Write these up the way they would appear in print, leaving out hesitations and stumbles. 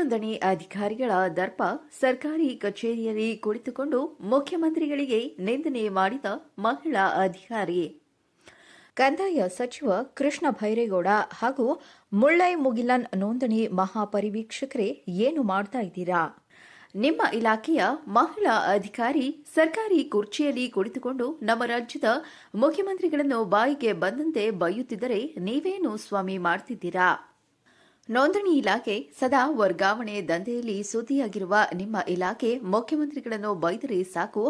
ನೋಂದಣಿ ಅಧಿಕಾರಿಗಳ ದರ್ಪ ಸರ್ಕಾರಿ ಕಚೇರಿಯಲ್ಲಿ ಕುಳಿತುಕೊಂಡು ಮುಖ್ಯಮಂತ್ರಿಗಳಿಗೆ ನಿಂದನೆ ಮಾಡಿದ ಮಹಿಳಾ ಅಧಿಕಾರಿ. ಕಂದಾಯ ಸಚಿವ ಕೃಷ್ಣ ಭೈರೇಗೌಡ ಹಾಗೂ ಮುಳ್ಳೈ ಮುಗಿಲನ್ ನೋಂದಣಿ ಮಹಾಪರಿವೀಕ್ಷಕರೇ ಏನು ಮಾಡ್ತಾ ಇದ್ದೀರಾ? ನಿಮ್ಮ ಇಲಾಖೆಯ ಮಹಿಳಾ ಅಧಿಕಾರಿ ಸರ್ಕಾರಿ ಕುರ್ಚಿಯಲ್ಲಿ ಕುಳಿತುಕೊಂಡು ನಮ್ಮ ರಾಜ್ಯದ ಮುಖ್ಯಮಂತ್ರಿಗಳನ್ನು ಬಾಯಿಗೆ ಬಂದಂತೆ ಬೈಯುತ್ತಿದ್ದರೆ ನೀವೇನು ಸ್ವಾಮಿ ಮಾಡ್ತಿದ್ದೀರಾ? ನೋಂದಣಿ ಇಲಾಖೆ ಸದಾ ವರ್ಗಾವಣೆ ದಂಧೆಯಲ್ಲಿ ಸುದ್ದಿಯಾಗಿರುವ ನಿಮ್ಮ ಇಲಾಖೆ ಮುಖ್ಯಮಂತ್ರಿಗಳನ್ನು ಬೈದರೆ ಸಾಕು,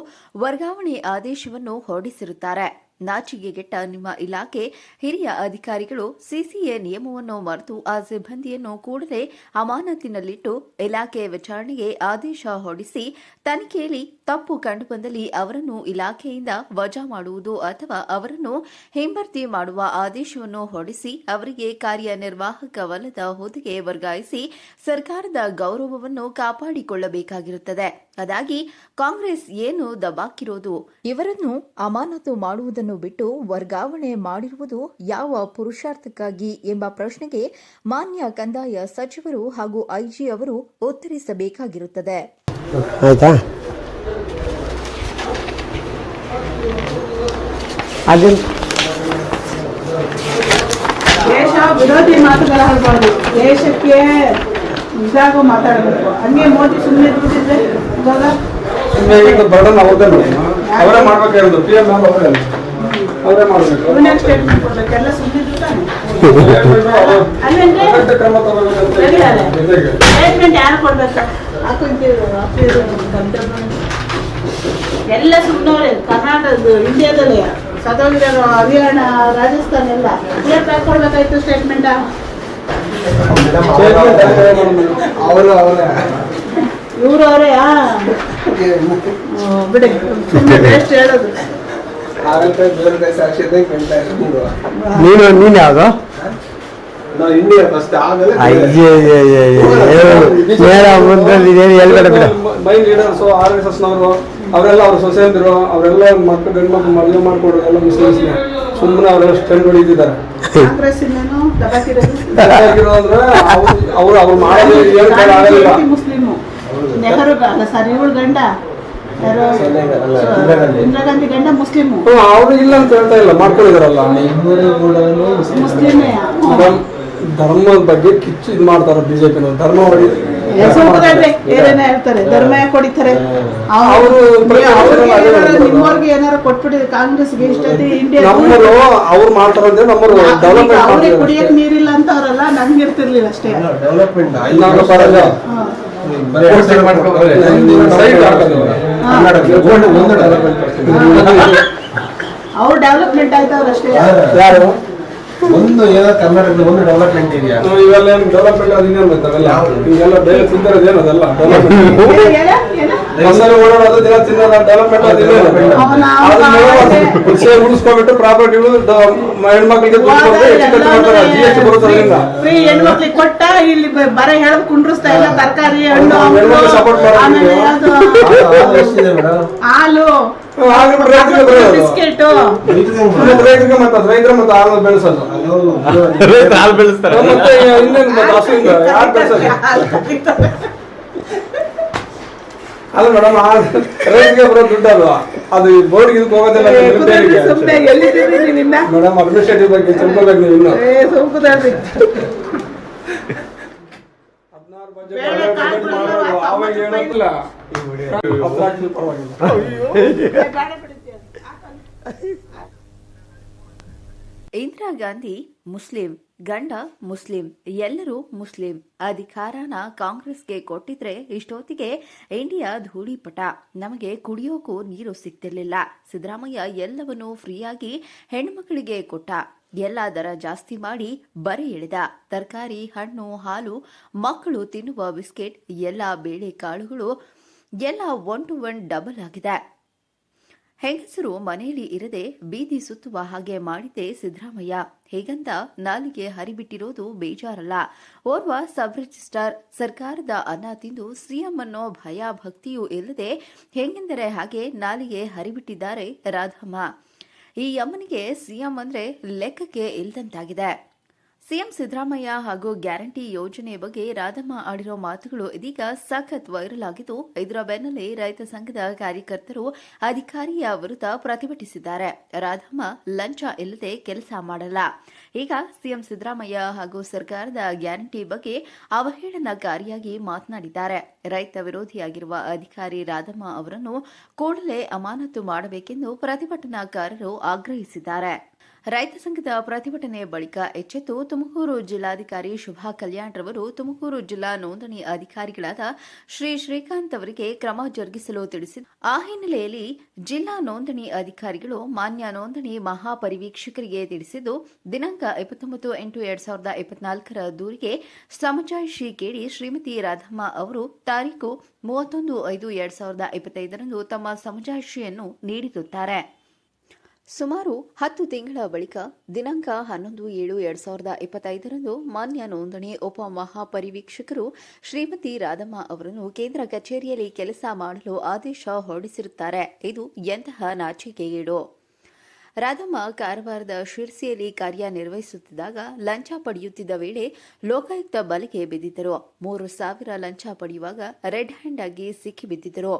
ವರ್ಗಾವಣೆ ಆದೇಶವನ್ನು ಹೊರಡಿಸಿರುತ್ತಾರೆ. ನಾಚಿಕೆಗೆಟ್ಟ ನಿಮ್ಮ ಇಲಾಖೆ ಹಿರಿಯ ಅಧಿಕಾರಿಗಳು ಸಿಸಿಎ ನಿಯಮವನ್ನು ಮರೆತು ಆ ಸಿಬ್ಬಂದಿಯನ್ನು ಕೂಡಲೇ ಅಮಾನತಿನಲ್ಲಿಟ್ಟು ಇಲಾಖೆ ವಿಚಾರಣೆಗೆ ಆದೇಶ ಹೊರಡಿಸಿ ತನಿಖೆಯಲ್ಲಿ ತಪ್ಪು ಕಂಡುಬಂದಲ್ಲಿ ಅವರನ್ನು ಇಲಾಖೆಯಿಂದ ವಜಾ ಮಾಡುವುದು ಅಥವಾ ಅವರನ್ನು ಹಿಂಬರ್ತಿ ಮಾಡುವ ಆದೇಶವನ್ನು ಹೊರಡಿಸಿ ಅವರಿಗೆ ಕಾರ್ಯನಿರ್ವಾಹಕವಲ್ಲದ ಹುದ್ದೆಗೆ ವರ್ಗಾಯಿಸಿ ಸರ್ಕಾರದ ಗೌರವವನ್ನು ಕಾಪಾಡಿಕೊಳ್ಳಬೇಕಾಗಿರುತ್ತದೆ. ಅದಾಗಿ ಕಾಂಗ್ರೆಸ್ ಏನು ದಬಾಕಿರೋದು? ಇವರನ್ನು ಅಮಾನತು ಮಾಡುವುದನ್ನು ಬಿಟ್ಟು ವರ್ಗಾವಣೆ ಮಾಡಿರುವುದು ಯಾವ ಪುರುಷಾರ್ಥಕ್ಕಾಗಿ ಎಂಬ ಪ್ರಶ್ನೆಗೆ ಮಾನ್ಯ ಕಂದಾಯ ಸಚಿವರು ಹಾಗೂ ಐಜಿ ಅವರು ಉತ್ತರಿಸಬೇಕಾಗಿರುತ್ತದೆ. ಆಯ್ತಾ? ದೇಶ ವಿರೋಧಿ ಮಾತುಗಳಾಗಬಾರ್ದು, ದೇಶಕ್ಕೆ ಇದಾಗೋ ಮಾತಾಡಬೇಕು. ಹಂಗೆ ಮೋದಿ ಸುಮ್ಮನೆ ದುಡ್ಡಿದ್ರೆ ಬರ್ಡನ್ ಅವರೇ ಮಾಡ್ಬೇಕಾಗಿರೋದು. PM ಅವರೇ ಮಾಡಬೇಕು. ಸ್ಟೇಟ್ಮೆಂಟ್ ಕೊಡ್ಬೇಕು. ಎಲ್ಲ ಸುಮ್ಮನೆ ಸ್ಟೇಟ್ಮೆಂಟ್ ಯಾರು ಕೊಡ್ಬೇಕು? ಎಲ್ಲ ಸುಮ್ಮನವ್ರೆ. ಕರ್ನಾಟಕದ ಇಂಡಿಯಾದಲ್ಲಿ ಸದೋಗಿರೋ ಹರಿಯಾಣ, ರಾಜಸ್ಥಾನ ಎಲ್ಲ ಕೊಡ್ಬೇಕಾಯ್ತು ಸ್ಟೇಟ್ಮೆಂಟ್. ಇವರು ಅವರೇ ಬಿಡಿ, ಎಷ್ಟು ಹೇಳೋದು. ನೀನು ಯಾವುದು? ಮೈ ಲೀಡರ್ಸ್ RSS ನವರು ಅವರೆಲ್ಲ ಅವ್ರ ಸೊಸೈಟಿರು ಅವರೆಲ್ಲ ಮಕ್ಕಳು ಗಂಡು ಮಕ್ಕಳು ಮದುವೆ ಮಾಡ್ಕೊಡೋರು ಎಲ್ಲ ಮುಸ್ಲಿಮ್ಸ್. ಸುಮ್ಮನೆ ಅವರೆಲ್ಲ ಸ್ಟೆಂಡ್ ಹೊಡಿತಿದ್ದಾರೆ. ಕಾಂಗ್ರೆಸ್ ಇನ್ನೇನು ಅಂದ್ರೆ ಅವ್ರು ಮಾಡೋದು ಮುಸ್ಲಿಮು. ನೆಹರು ಸರ್, ಇವಳು ಗಂಡ ಇಂದಿರಾ ಗಾಂಧಿ ಗಂಡ ಮುಸ್ಲಿಮು. ಅವ್ರು ಇಲ್ಲ ಅಂತ ಹೇಳ್ತಾ ಇಲ್ಲ, ಮಾಡ್ಕೊಂಡಿದಾರಲ್ಲ. ಮುಸ್ಲಿಮೇ. ಧರ್ಮದ ಬಗ್ಗೆ ಕಿಚ್ಚು ಇದು ಮಾಡ್ತಾರ ಬಿಜೆಪಿ. ಧರ್ಮ ಏನೇನ ಹೇಳ್ತಾರೆ, ಧರ್ಮ ಯಾಕೆ ಹೊಡಿತಾರೆ? ನಿಮ್ಮವ್ರಿಗೆ ಏನಾರು ಕೊಟ್ಬಿಟ್ಟಿದೆ ಕಾಂಗ್ರೆಸ್ಗೆ ಇಷ್ಟೊತ್ತಿ ಇಂಡಿಯಾ ಅವ್ರು ಮಾಡ್ತಾರಂದ್ರೆ ಅವ್ರಿಗೆ ಕುಡಿಯಕ್ ನೀರಿಲ್ಲ ಅಂತ ಅವರಲ್ಲ, ನಮ್ಗೆ ಇರ್ತಿರ್ಲಿಲ್ಲ ಅಷ್ಟೇ. ಅವ್ರು ಡೆವಲಪ್ಮೆಂಟ್ ಆಯ್ತವ್ರು ಅಷ್ಟೇ. ಒಂದು ಏನೋ ಕರ್ನಾಟಕದ ಒಂದು ಡೆವಲಪ್ಮೆಂಟ್ ಇದೆಯಾ? ಇವೆಲ್ಲ ಡೆವಲಪ್ಮೆಂಟ್ ಅದೇನು ಬರ್ತಾವೆಲ್ಲ ಹಿಂಗೆಲ್ಲ ಬೇರೆ ತಿಂದಿರೋದೇನು ಅದೆಲ್ಲ ಡೆವಲಪ್ಮೆಂಟ್. ಓಡಾಡೋದು ದಿನ ತಿನ್ನೋದು ಡೆವಲಪ್ಮೆಂಟ್ ಉಳಿಸ್ಕೊಬಿಟ್ಟು ಪ್ರಾಪರ್ಟಿ ಹೆಣ್ಮಕ್ಳಿಗೆ ಫ್ರೀ ಹೆಣ್ಮಕ್ಳಿಗೆ ಕೊಟ್ಟ ಇಲ್ಲಿ ಬರ ಹೇಳದ್ ಕುಂಡ್ರಿಸ್ತಾ ಇಲ್ಲ. ತರಕಾರಿ, ಹಣ್ಣು, ಸಪೋರ್ಟ್ ಹಾಲು, ಬಿಸ್ಕೆಟ್, ರೈತರಿಗೆ ರೈತರ ಮತ್ತೆ ಹಾಲು ಬೆಳೆಸೋದು. ಹಾಲು ಬೆಳೆಸ್ತಾರೆ. ಮತ್ತೆ ಇನ್ನೇನು ಯಾರು ಬೆಳೆಸೋದು? ಅಲ್ಲ ಮೇಡಮ್, ರೈತರಿಗೆ ಬರೋ ದುಡ್ಡು ಅಲ್ವಾ ಅದು ಬೋರ್ಡ್ಗೆ ಇದಕ್ಕೆ ಹೋಗೋದಿಲ್ಲ. ಮೇಡಮ್ ಅಡ್ಮಿನಿಸ್ಟ್ರೇಟಿವ್ ಬಗ್ಗೆ ತಿಳ್ಕೊಬೇಕು ನೀವು. ಇನ್ನು 16 ಬಜೆಟ್ ಅವಾಗ ಹೇಳೋದಿಲ್ಲ. ಇಂದಿರಾ ಗಾಂಧಿ ಮುಸ್ಲಿಂ, ಗಂಡ ಮುಸ್ಲಿಂ, ಎಲ್ಲರೂ ಮುಸ್ಲಿಂ ಅಧಿಕಾರನ ಕಾಂಗ್ರೆಸ್ಗೆ ಕೊಟ್ಟಿದ್ರೆ ಇಷ್ಟೊತ್ತಿಗೆ ಇಂಡಿಯಾ ಧೂಳಿಪಟ. ನಮಗೆ ಕುಡಿಯೋಕು ನೀರು ಸಿಗ್ತಿರ್ಲಿಲ್ಲ. ಸಿದ್ದರಾಮಯ್ಯ ಎಲ್ಲವನ್ನೂ ಫ್ರೀಯಾಗಿ ಹೆಣ್ಮಕ್ಳಿಗೆ ಕೊಟ್ಟ. ಎಲ್ಲ ದರ ಜಾಸ್ತಿ ಮಾಡಿ ಬರೆ ಎಳೆದ. ತರಕಾರಿ, ಹಣ್ಣು, ಹಾಲು, ಮಕ್ಕಳು ತಿನ್ನುವ ಬಿಸ್ಕೆಟ್, ಎಲ್ಲ ಬೇಳೆ ಕಾಳುಗಳು ಎಲ್ಲ 1 to 1 ಡಬಲ್ ಆಗಿದೆ. ಹೆಂಗಸರು ಮನೆಯಲ್ಲಿ ಇರದೆ ಬೀದಿ ಸುತ್ತುವ ಹಾಗೆ ಮಾಡಿದ್ದೆ ಸಿದ್ದರಾಮಯ್ಯ. ಹೇಗಂತ ನಾಲಿಗೆ ಹರಿಬಿಟ್ಟಿರೋದು ಬೇಜಾರಲ್ಲ. ಓರ್ವ ಸಬ್ ರಿಜಿಸ್ಟ್ರಾರ್ ಸರ್ಕಾರದ ಅನ್ನ ತಿಂದು ಸಿಎಂ ಅನ್ನೋ ಭಯ ಭಕ್ತಿಯೂ ಇಲ್ಲದೆ ಹೆಂಗೆಂದರೆ ಹಾಗೆ ನಾಲಿಗೆ ಹರಿಬಿಟ್ಟಿದ್ದಾರೆ ರಾಧಮ್ಮ. ಈ ಅಮ್ಮನಿಗೆ ಸಿಎಂ ಅಂದ್ರೆ ಲೆಕ್ಕಕ್ಕೆ ಇಲ್ದಂತಾಗಿದೆ. ಸಿಎಂ ಸಿದ್ದರಾಮಯ್ಯ ಹಾಗೂ ಗ್ಯಾರಂಟಿ ಯೋಜನೆ ಬಗ್ಗೆ ರಾಧಮ್ಮ ಆಡಿರೋ ಮಾತುಗಳು ಇದೀಗ ಸಖತ್ ವೈರಲ್ ಆಗಿದ್ದು, ಇದರ ಬೆನ್ನಲ್ಲೇ ರೈತ ಸಂಘದ ಕಾರ್ಯಕರ್ತರು ಅಧಿಕಾರಿಯ ವಿರುದ್ಧ ಪ್ರತಿಭಟಿಸಿದ್ದಾರೆ. ರಾಧಮ್ಮ ಲಂಚ ಇಲ್ಲದೆ ಕೆಲಸ ಮಾಡಲ್ಲ. ಈಗ ಸಿಎಂ ಸಿದ್ದರಾಮಯ್ಯ ಹಾಗೂ ಸರ್ಕಾರದ ಗ್ಯಾರಂಟಿ ಬಗ್ಗೆ ಅವಹೇಳನಕಾರಿಯಾಗಿ ಮಾತನಾಡಿದ್ದಾರೆ. ರೈತ ವಿರೋಧಿಯಾಗಿರುವ ಅಧಿಕಾರಿ ರಾಧಮ್ಮ ಅವರನ್ನು ಕೂಡಲೇ ಅಮಾನತು ಮಾಡಬೇಕೆಂದು ಪ್ರತಿಭಟನಾಕಾರರು ಆಗ್ರಹಿಸಿದ್ದಾರೆ. ರೈತ ಸಂಘದ ಪ್ರತಿಭಟನೆ ಬಳಿಕ ಎಚ್ಚೆತ್ತು ತುಮಕೂರು ಜಿಲ್ಲಾಧಿಕಾರಿ ಶುಭಾ ಕಲ್ಯಾಣ್ ರವರು ತುಮಕೂರು ಜಿಲ್ಲಾ ನೋಂದಣಿ ಅಧಿಕಾರಿಗಳಾದ ಶ್ರೀಕಾಂತ್ ಅವರಿಗೆ ಕ್ರಮ ಜರುಗಿಸಲು ತಿಳಿಸಿದ್ದು, ಆ ಹಿನ್ನೆಲೆಯಲ್ಲಿ ಜಿಲ್ಲಾ ನೋಂದಣಿ ಅಧಿಕಾರಿಗಳು ಮಾನ್ಯ ನೋಂದಣಿ ಮಹಾಪರಿವೀಕ್ಷಕರಿಗೆ ತಿಳಿಸಿದ್ದು, ದಿನಾಂಕ 29/8/2024 ದೂರಿಗೆ ಸಮಜಾಯಿಷಿ ಕೇಳಿ ಶ್ರೀಮತಿ ರಾಧಮ್ಮ ಅವರು ತಾರೀಕು 31/5/2025 ತಮ್ಮ ಸಮಜಾಯಿಷಿಯನ್ನು ನೀಡಿರುತ್ತಾರೆ. ಸುಮಾರು 10 ತಿಂಗಳ ಬಳಿಕ ದಿನಾಂಕ 11/7/2025 ಮಾನ್ಯ ನೋಂದಣಿ ಉಪ ಮಹಾಪರಿವೀಕ್ಷಕರು ಶ್ರೀಮತಿ ರಾಧಮ್ಮ ಅವರನ್ನು ಕೇಂದ್ರ ಕಚೇರಿಯಲ್ಲಿ ಕೆಲಸ ಮಾಡಲು ಆದೇಶ ಹೊರಡಿಸಿರುತ್ತಾರೆ. ಇದು ಎಂತಹ ನಾಚಿಕೆಗೇಡು. ರಾಧಮ್ಮ ಕಾರವಾರದ ಶಿರ್ಸಿಯಲ್ಲಿ ಕಾರ್ಯನಿರ್ವಹಿಸುತ್ತಿದ್ದಾಗ ಲಂಚ ಪಡೆಯುತ್ತಿದ್ದ ವೇಳೆ ಲೋಕಾಯುಕ್ತ ಬಲೆಗೆ ಬಿದ್ದಿದ್ದರು. 3,000 ಲಂಚ ಪಡೆಯುವಾಗ ರೆಡ್ ಹ್ಯಾಂಡ್ ಆಗಿ ಸಿಕ್ಕಿಬಿದ್ದಿದ್ದರು.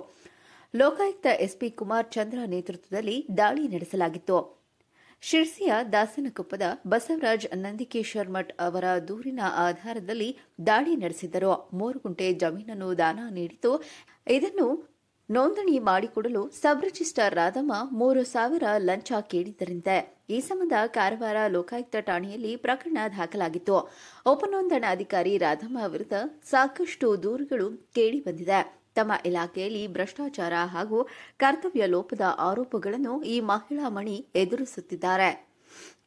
ಲೋಕಾಯುಕ್ತ ಎಸ್ಪಿ ಕುಮಾರ್ ಚಂದ್ರ ನೇತೃತ್ವದಲ್ಲಿ ದಾಳಿ ನಡೆಸಲಾಗಿತ್ತು. ಶಿರ್ಸಿಯ ದಾಸನಕೊಪ್ಪದ ಬಸವರಾಜ್ ನಂದಿಕೇಶ್ವರ್ ಮಠ್ ಅವರ ದೂರಿನ ಆಧಾರದಲ್ಲಿ ದಾಳಿ ನಡೆಸಿದ್ದರು. 3 ಗುಂಟೆ ಜಮೀನನ್ನು ದಾನ ನೀಡಿದ್ದು, ಇದನ್ನು ನೋಂದಣಿ ಮಾಡಿಕೊಡಲು ಸಬ್ ರಿಜಿಸ್ಟ್ರಾರ್ ರಾಧಮ್ಮ 3,000 ಲಂಚ ಕೇಳಿದ್ದರಂತೆ. ಈ ಸಂಬಂಧ ಕಾರವಾರ ಲೋಕಾಯುಕ್ತ ಠಾಣೆಯಲ್ಲಿ ಪ್ರಕರಣ ದಾಖಲಾಗಿತ್ತು. ಉಪನೋಂದಣಾಧಿಕಾರಿ ರಾಧಮ್ಮ ವಿರುದ್ಧ ಸಾಕಷ್ಟು ದೂರುಗಳು ಕೇಳಿಬಂದಿದೆ. ತಮ್ಮ ಇಲಾಖೆಯಲ್ಲಿ ಭ್ರಷ್ಟಾಚಾರ ಹಾಗೂ ಕರ್ತವ್ಯ ಲೋಪದ ಆರೋಪಗಳನ್ನು ಈ ಮಹಿಳಾ ಮಣಿ ಎದುರಿಸುತ್ತಿದ್ದಾರೆ.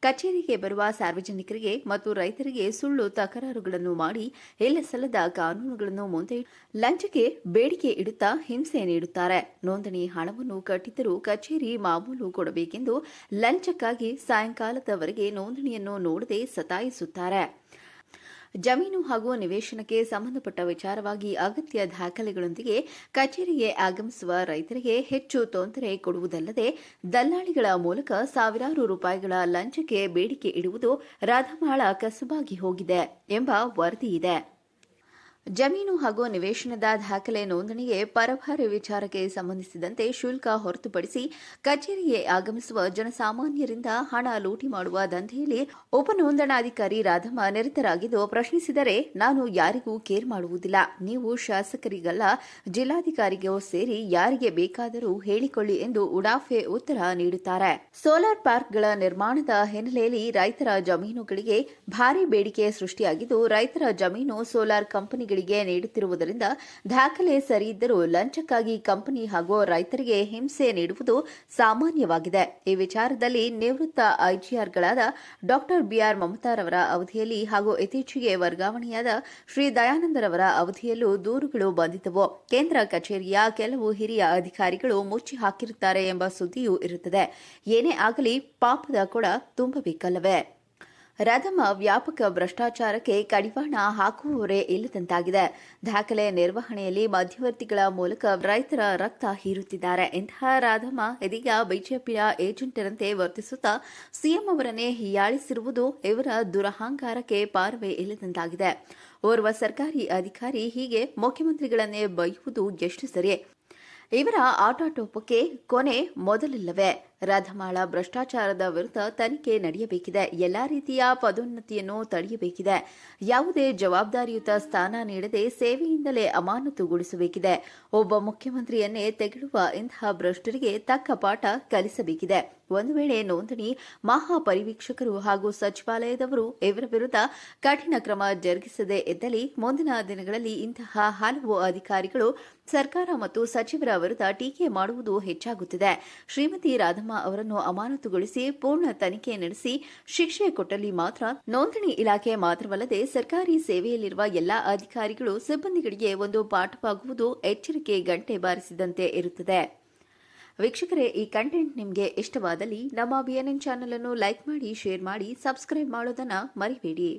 ಕಚೇರಿಗೆ ಬರುವ ಸಾರ್ವಜನಿಕರಿಗೆ ಮತ್ತು ರೈತರಿಗೆ ಸುಳ್ಳು ತಕರಾರುಗಳನ್ನು ಮಾಡಿ ಇಲ್ಲಸಲ್ಲದ ಕಾನೂನುಗಳನ್ನು ಮುಂದೆ ಲಂಚಕ್ಕೆ ಬೇಡಿಕೆ ಇಡುತ್ತಾ ಹಿಂಸೆ ನೀಡುತ್ತಾರೆ. ನೋಂದಣಿ ಹಣವನ್ನು ಕಟ್ಟಿದ್ದರೂ ಕಚೇರಿ ಮಾಮೂಲು ಕೊಡಬೇಕೆಂದು ಲಂಚಕ್ಕಾಗಿ ಸಾಯಂಕಾಲದವರೆಗೆ ನೋಂದಣಿಯನ್ನು ನೋಡದೆ ಸತಾಯಿಸುತ್ತಾರೆ. ಜಮೀನು ಹಾಗೂ ನಿವೇಶನಕ್ಕೆ ಸಂಬಂಧಪಟ್ಟ ವಿಚಾರವಾಗಿ ಅಗತ್ಯ ದಾಖಲೆಗಳೊಂದಿಗೆ ಕಚೇರಿಗೆ ಆಗಮಿಸುವ ರೈತರಿಗೆ ಹೆಚ್ಚು ತೊಂದರೆ ಕೊಡುವುದಲ್ಲದೆ ದಲ್ಲಾಳಿಗಳ ಮೂಲಕ ಸಾವಿರಾರು ರೂಪಾಯಿಗಳ ಲಂಚಕ್ಕೆ ಬೇಡಿಕೆ ಇಡುವುದು ರಾಧಮ್ಮಳ ಕಸುಬಾಗಿ ಹೋಗಿದೆ ಎಂಬ ವರದಿಯಿದೆ. ಜಮೀನು ಹಾಗೂ ನಿವೇಶನದ ದಾಖಲೆ ನೋಂದಣಿಗೆ ಪರಭಾರೆ ವಿಚಾರಕ್ಕೆ ಸಂಬಂಧಿಸಿದಂತೆ ಶುಲ್ಕ ಹೊರತುಪಡಿಸಿ ಕಚೇರಿಗೆ ಆಗಮಿಸುವ ಜನಸಾಮಾನ್ಯರಿಂದ ಹಣ ಲೂಟಿ ಮಾಡುವ ದಂಧೆಯಲ್ಲಿ ಉಪನೋಂದಣಾಧಿಕಾರಿ ರಾಧಮ್ಮ ನಿರತರಾಗಿದ್ದು, ಪ್ರಶ್ನಿಸಿದರೆ ನಾನು ಯಾರಿಗೂ ಕೇರ್ ಮಾಡುವುದಿಲ್ಲ, ನೀವು ಶಾಸಕರಿಗಲ್ಲ ಜಿಲ್ಲಾಧಿಕಾರಿಗೂ ಸೇರಿ ಯಾರಿಗೆ ಬೇಕಾದರೂ ಹೇಳಿಕೊಳ್ಳಿ ಎಂದು ಉಡಾಫೆ ಉತ್ತರ ನೀಡುತ್ತಾರೆ. ಸೋಲಾರ್ ಪಾರ್ಕ್ಗಳ ನಿರ್ಮಾಣದ ಹಿನ್ನೆಲೆಯಲ್ಲಿ ರೈತರ ಜಮೀನುಗಳಿಗೆ ಭಾರಿ ಬೇಡಿಕೆ ಸೃಷ್ಟಿಯಾಗಿದ್ದು, ರೈತರ ಜಮೀನು ಸೋಲಾರ್ ಕಂಪನಿಗಳಿಗೆ ನೀಡುತ್ತಿರುವುದರಿಂದ ದಾಖಲೆ ಸರಿಯಿದ್ದರೂ ಲಂಚಕ್ಕಾಗಿ ಕಂಪನಿ ಹಾಗೂ ರೈತರಿಗೆ ಹಿಂಸೆ ನೀಡುವುದು ಸಾಮಾನ್ಯವಾಗಿದೆ. ಈ ವಿಚಾರದಲ್ಲಿ ನಿವೃತ್ತ ಐಜಿಆರ್ಗಳಾದ ಡಾ ಬಿಆರ್ ಮಮತಾರವರ ಅವಧಿಯಲ್ಲಿ ಹಾಗೂ ಇತ್ತೀಚೆಗೆ ವರ್ಗಾವಣೆಯಾದ ಶ್ರೀ ದಯಾನಂದರವರ ಅವಧಿಯಲ್ಲೂ ದೂರುಗಳು ಬಂದಿದ್ದವು. ಕೇಂದ್ರ ಕಚೇರಿಯ ಕೆಲವು ಹಿರಿಯ ಅಧಿಕಾರಿಗಳು ಮುಚ್ಚಿ ಹಾಕಿರುತ್ತಾರೆ ಎಂಬ ಸುದ್ದಿಯೂ ಇರುತ್ತದೆ. ಏನೇ ಆಗಲಿ ಪಾಪದ ಕೊಡ ತುಂಬಬೇಕಲ್ಲವೇ? ರಾಧಮ್ಮ ವ್ಯಾಪಕ ಭ್ರಷ್ಟಾಚಾರಕ್ಕೆ ಕಡಿವಾಣ ಹಾಕುವವರೇ ಇಲ್ಲದಂತಾಗಿದೆ. ದಾಖಲೆ ನಿರ್ವಹಣೆಯಲ್ಲಿ ಮಧ್ಯವರ್ತಿಗಳ ಮೂಲಕ ರೈತರ ರಕ್ತ ಹೀರುತ್ತಿದ್ದಾರೆ. ಇಂತಹ ರಾಧಮ್ಮ ಇದೀಗ ಬಿಜೆಪಿಯ ಏಜೆಂಟರಂತೆ ವರ್ತಿಸುತ್ತಾ ಸಿಎಂ ಅವರನ್ನೇ ಹೀಯಾಳಿಸಿರುವುದು ಇವರ ದುರಹಂಕಾರಕ್ಕೆ ಪಾರವೇ ಇಲ್ಲದಂತಾಗಿದೆ. ಓರ್ವ ಸರ್ಕಾರಿ ಅಧಿಕಾರಿ ಹೀಗೆ ಮುಖ್ಯಮಂತ್ರಿಗಳನ್ನೇ ಬೈಯುವುದು ಎಷ್ಟು ಸರಿ? ಇವರ ಆಟಾಟೋಪಕ್ಕೆ ಕೊನೆ ಮೊದಲಿಲ್ಲವೇ? ರಾಧಮ್ಮಳ ಭ್ರಷ್ಟಾಚಾರದ ವಿರುದ್ಧ ತನಿಖೆ ನಡೆಯಬೇಕಿದೆ. ಎಲ್ಲಾ ರೀತಿಯ ಪದೋನ್ನತಿಯನ್ನು ತಡೆಯಬೇಕಿದೆ. ಯಾವುದೇ ಜವಾಬ್ದಾರಿಯುತ ಸ್ಥಾನ ನೀಡದೆ ಸೇವೆಯಿಂದಲೇ ಅಮಾನತುಗೊಳಿಸಬೇಕಿದೆ. ಒಬ್ಬ ಮುಖ್ಯಮಂತ್ರಿಯನ್ನೇ ತೆಗೆಳುವ ಇಂತಹ ಭ್ರಷ್ಟರಿಗೆ ತಕ್ಕ ಪಾಠ ಕಲಿಸಬೇಕಿದೆ. ಒಂದು ವೇಳೆ ನೋಂದಣಿ ಮಹಾಪರಿವೀಕ್ಷಕರು ಹಾಗೂ ಸಚಿವಾಲಯದವರು ಇವರ ವಿರುದ್ಧ ಕಠಿಣ ಕ್ರಮ ಜರುಗಿಸದೇ ಇದ್ದಲ್ಲಿ ಮುಂದಿನ ದಿನಗಳಲ್ಲಿ ಇಂತಹ ಹಲವು ಅಧಿಕಾರಿಗಳು ಸರ್ಕಾರ ಮತ್ತು ಸಚಿವರ ವಿರುದ್ಧ ಟೀಕೆ ಮಾಡುವುದು ಹೆಚ್ಚಾಗುತ್ತಿದೆ. ಶ್ರೀಮತಿ ರಾಧಮ್ಮ ಅವರನ್ನು ಅಮಾನತುಗೊಳಿಸಿ ಪೂರ್ಣ ತನಿಖೆ ನಡೆಸಿ ಶಿಕ್ಷೆ ಕೊಟ್ಟಲ್ಲಿ ಮಾತ್ರ ನೋಂದಣಿ ಇಲಾಖೆ ಮಾತ್ರವಲ್ಲದೆ ಸರ್ಕಾರಿ ಸೇವೆಯಲ್ಲಿರುವ ಎಲ್ಲಾ ಅಧಿಕಾರಿಗಳು ಸಿಬ್ಬಂದಿಗಳಿಗೆ ಒಂದು ಪಾಠವಾಗುವುದು ಎಚ್ಚರಿಕೆ ಗಂಟೆ ಬಾರಿಸಿದಂತೆ ಇರುತ್ತದೆ. ವೀಕ್ಷಕರೇ, ಈ ಕಂಟೆಂಟ್ ನಿಮಗೆ ಇಷ್ಟವಾದಲ್ಲಿ ನಮ್ಮ BNN ಚಾನೆಲ್ ಅನ್ನು ಲೈಕ್ ಮಾಡಿ, ಶೇರ್ ಮಾಡಿ, ಸಬ್ಸ್ಕ್ರೈಬ್ ಮಾಡೋದನ್ನ ಮರಿಬೇಡಿ.